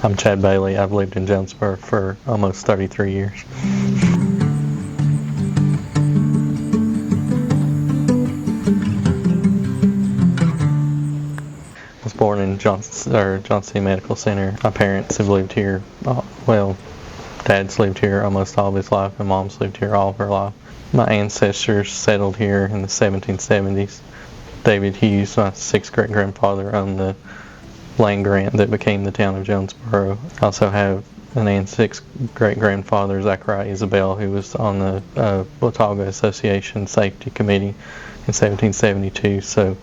I'm Chad Bailey. I've lived in Jonesborough for almost 33 years. I was born in Johnson City Medical Center. My parents have lived here, Dad's lived here almost all of his life, and Mom's lived here all of her life. My ancestors settled here in the 1770s. David Hughes, my sixth great-grandfather, owned the land grant that became the town of Jonesborough. I also have sixth great-grandfather, Zachariah Isabel, who was on the Watauga Association Safety Committee in 1772. So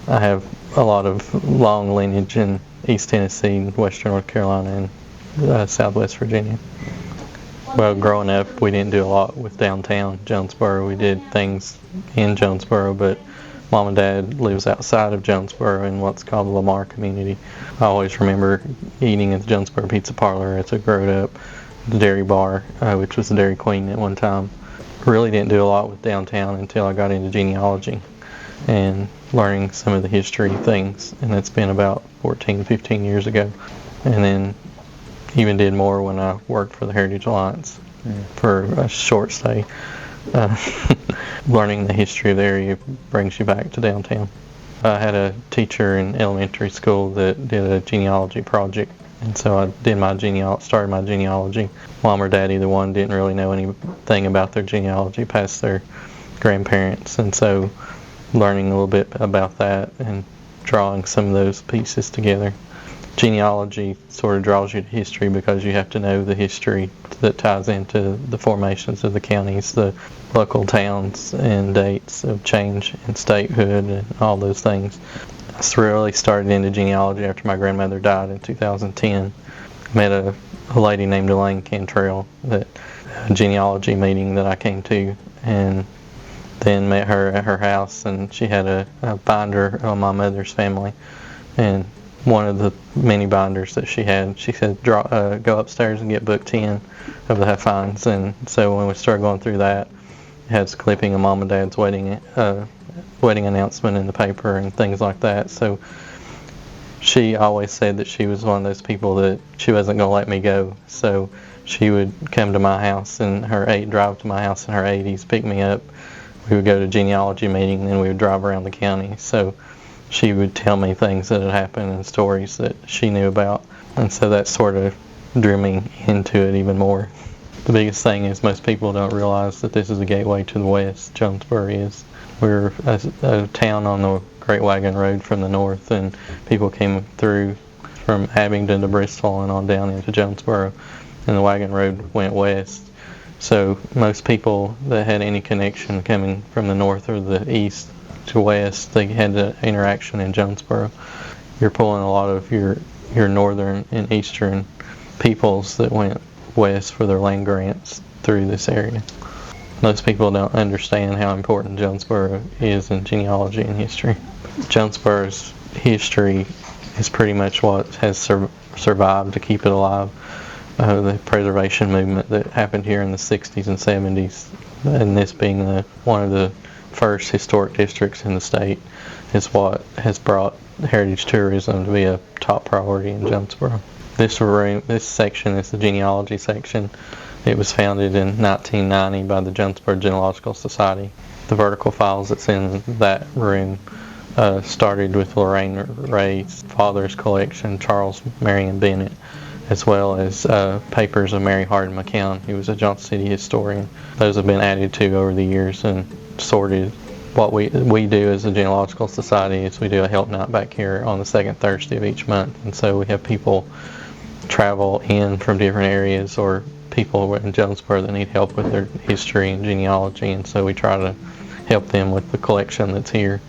I have a lot of long lineage in East Tennessee, Western North Carolina, and Southwest Virginia. Well, growing up, we didn't do a lot with downtown Jonesborough. We did things in Jonesborough, but Mom and Dad lives outside of Jonesborough in what's called the Lamar community. I always remember eating at the Jonesborough Pizza Parlor as I grew up, the Dairy Bar, which was the Dairy Queen at one time. Really didn't do a lot with downtown until I got into genealogy and learning some of the history things, and that's been about 14, 15 years ago. And then even did more when I worked for the Heritage Alliance for a short stay. Learning the history of the area brings you back to downtown. I had a teacher in elementary school that did a genealogy project, and so I started my genealogy. Mom or Dad, either one, didn't really know anything about their genealogy past their grandparents, and so learning a little bit about that and drawing some of those pieces together. Genealogy sort of draws you to history because you have to know the history that ties into the formations of the counties, the local towns, and dates of change in statehood and all those things. I really started into genealogy after my grandmother died in 2010. Met a lady named Elaine Cantrell at a genealogy meeting that I came to, and then met her at her house, and she had a binder on my mother's family, and one of the many binders that she had, she said, go upstairs and get book 10 of the Huffines. And so when we started going through that, it has a clipping of Mom and Dad's wedding announcement in the paper and things like that. So she always said that she was one of those people that she wasn't going to let me go. So she would come to my house drive to my house in her 80s, pick me up. We would go to a genealogy meeting, and then we would drive around the county. So she would tell me things that had happened and stories that she knew about. And so that sort of drew me into it even more. The biggest thing is most people don't realize that this is a gateway to the west. Jonesborough is. We're a town on the Great Wagon Road from the north, and people came through from Abingdon to Bristol and on down into Jonesborough, and the wagon road went west. So most people that had any connection coming from the north or the east to west, they had the interaction in Jonesborough. You're pulling a lot of your northern and eastern peoples that went west for their land grants through this area. Most people don't understand how important Jonesborough is in genealogy and history. Jonesborough's history is pretty much what has survived to keep it alive. The preservation movement that happened here in the 60s and 70s, and this being one of the first historic districts in the state, is what has brought heritage tourism to be a top priority in Jonesborough. This section is the genealogy section. It was founded in 1990 by the Jonesborough Genealogical Society. The vertical files that's in that room started with Lorraine Ray's father's collection, Charles Marion Bennett, as well as papers of Mary Hardin McCown, who was a Johnson City historian. Those have been added to over the years and sorted. What we do as a genealogical society is we do a help night back here on the second Thursday of each month, and so we have people travel in from different areas or people in Jonesborough that need help with their history and genealogy, and so we try to help them with the collection that's here.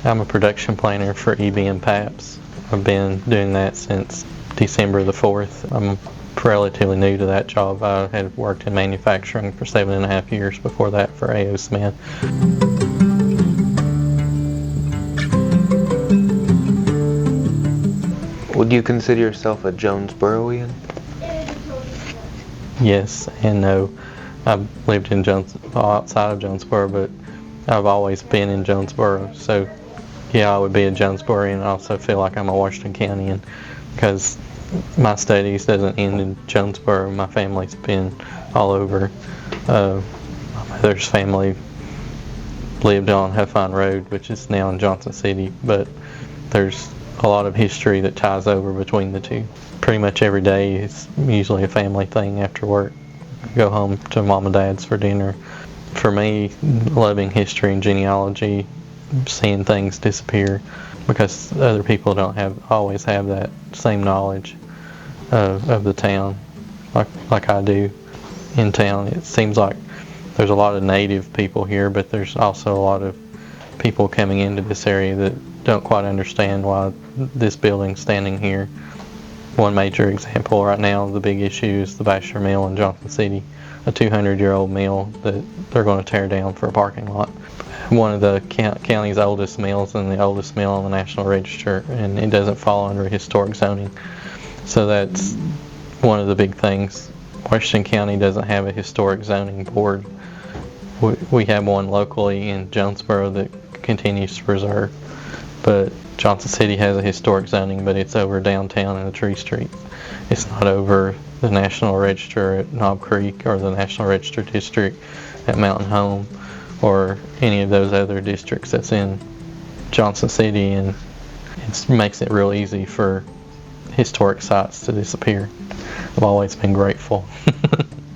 I'm a production planner for ebm-papst. I've been doing that since December the 4th. I'm relatively new to that job. I had worked in manufacturing for 7.5 years before that for A.O. Smith. Would you consider yourself a Jonesboroughian? Yes and no. I've lived in outside of Jonesborough, but I've always been in Jonesborough. So yeah, I would be a Jonesboroughian. I also feel like I'm a Washington County, because my studies doesn't end in Jonesborough. My family's been all over. My mother's family lived on Huffines Road, which is now in Johnson City, but there's a lot of history that ties over between the two. Pretty much every day it's usually a family thing after work. Go home to mom and dad's for dinner. For me, loving history and genealogy, seeing things disappear because other people don't always have that same knowledge of the town like I do in town. It seems like there's a lot of native people here, but there's also a lot of people coming into this area that don't quite understand why this building's standing here. One major example right now, the big issue is the Basher Mill in Johnson City, a 200-year-old mill that they're going to tear down for a parking lot. One of the county's oldest mills and the oldest mill on the National Register, and it doesn't fall under historic zoning. So that's one of the big things. Washington County doesn't have a historic zoning board. We have one locally in Jonesborough that continues to preserve, but Johnson City has a historic zoning, but it's over downtown in the Tree Street. It's not over the National Register at Knob Creek or the National Register District at Mountain Home or any of those other districts that's in Johnson City, and it makes it real easy for historic sites to disappear. I've always been grateful.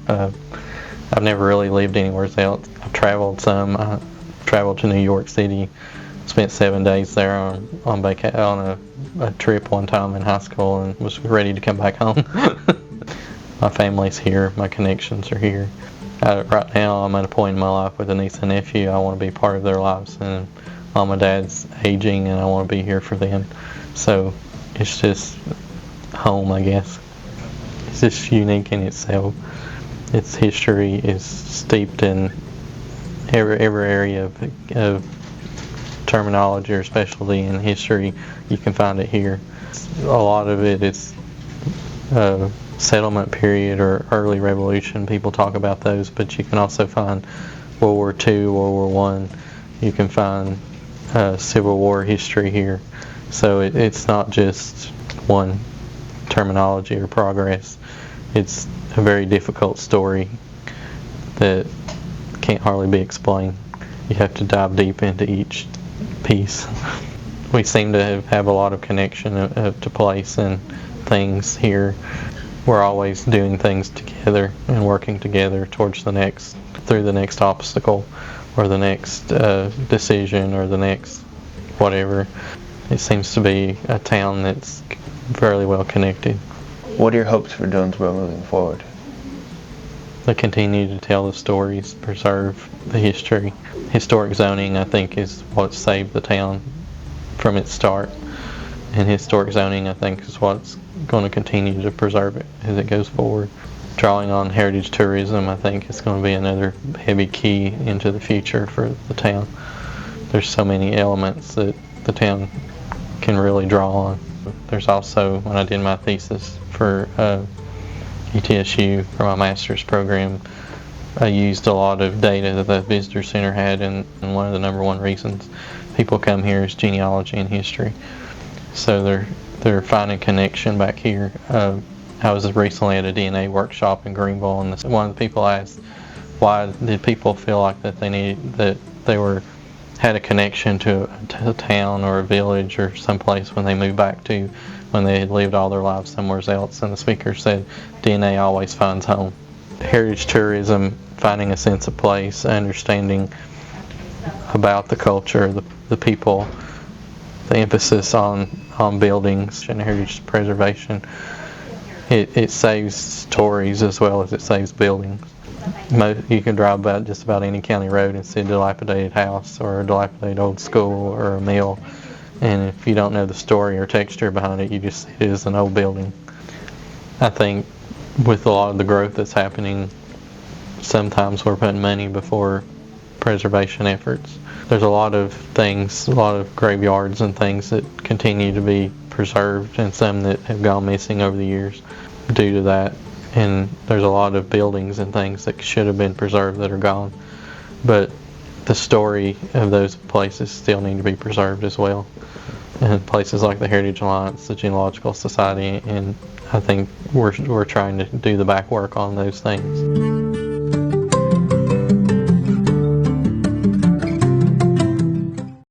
I've never really lived anywhere else. I've traveled some. I traveled to New York City, spent 7 days there on a trip one time in high school, and was ready to come back home. My family's here. My connections are here. Right now, I'm at a point in my life with a niece and nephew. I want to be part of their lives, and mom and dad's aging, and I want to be here for them. So it's just home, I guess. It's just unique in itself. Its history is steeped in every area of terminology or specialty in history. You can find it here. A lot of it is settlement period or early revolution. People talk about those, but you can also find World War II, World War I. You can find Civil War history here. So it's not just one terminology or progress. It's a very difficult story that can't hardly be explained. You have to dive deep into each piece. We seem to have a lot of connection to place and things here. We're always doing things together and working together towards through the next obstacle or the next decision or the next whatever. It seems to be a town that's fairly well connected. What are your hopes for Jonesborough moving forward? To continue to tell the stories, preserve the history. Historic zoning, I think, is what saved the town from its start. And historic zoning, I think, is what's going to continue to preserve it as it goes forward. Drawing on heritage tourism, I think, is going to be another heavy key into the future for the town. There's so many elements that the town can really draw on. There's also, when I did my thesis for ETSU for my master's program, I used a lot of data that the visitor center had, and one of the number one reasons people come here is genealogy and history. So they're finding connection back here. I was recently at a DNA workshop in Greenville, and one of the people asked, why did people feel like that they had a connection to a town or a village or someplace when they moved back to when they had lived all their lives somewhere else? And the speaker said, DNA always finds home. Heritage tourism, finding a sense of place, understanding about the culture, the people, the emphasis on buildings and heritage preservation. It saves stories as well as it saves buildings. You can drive about just about any county road and see a dilapidated house or a dilapidated old school or a mill, and if you don't know the story or texture behind it, you just see it as an old building. I think with a lot of the growth that's happening, sometimes we're putting money before preservation efforts. There's a lot of things, a lot of graveyards and things that continue to be preserved, and some that have gone missing over the years due to that. And there's a lot of buildings and things that should have been preserved that are gone. But the story of those places still need to be preserved as well. And places like the Heritage Alliance, the Genealogical Society, and I think we're trying to do the back work on those things.